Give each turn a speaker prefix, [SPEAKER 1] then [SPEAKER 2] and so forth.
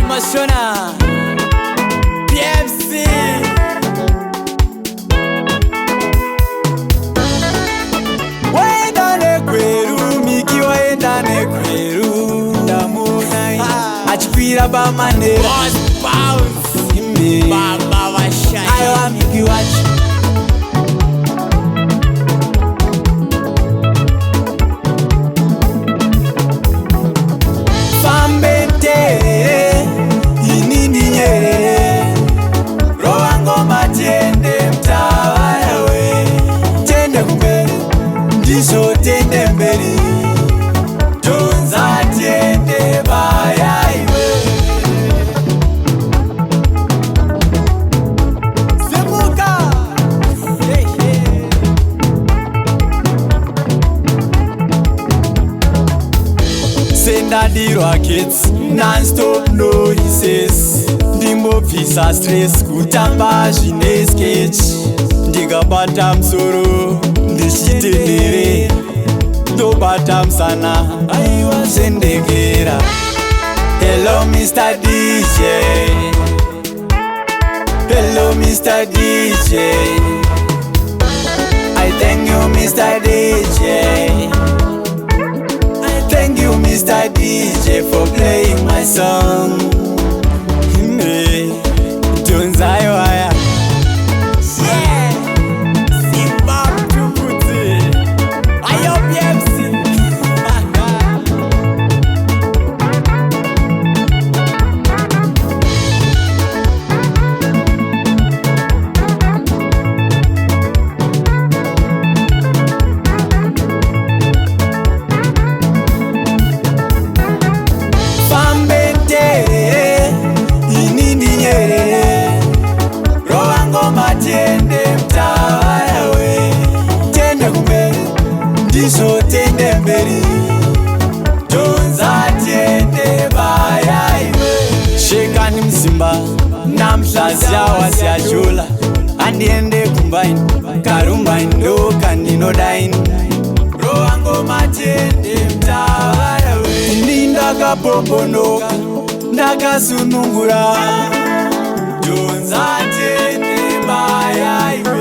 [SPEAKER 1] Mashona PFC waenda nekweru Miki waenda nekweru Ndamunai Achipira bamanera Boss Bounce Baba washaya Ayo Miki wachi Tende mberi Tunza tende baya iwe Semuka Senda dirwa kids Non-stop noises Ndimbo visa stress Kutamba jine sketch Ndigabata msoro Ndishitenere Dobata msana Aiwa sendegera Hello Mr. DJ Hello Mr. DJ I thank you Mr. DJ I thank you Mr. DJ for playing my song Tunza waya Ndizo tende mberi Tunza tende baya iwe Shekani mzimba Na mshazia wasiachula Andiende kumbaini Karumba indo kanino daini Roango matende mtawara we Ndaka pombonoka Ndaka sunungura Tunza tende baya iwe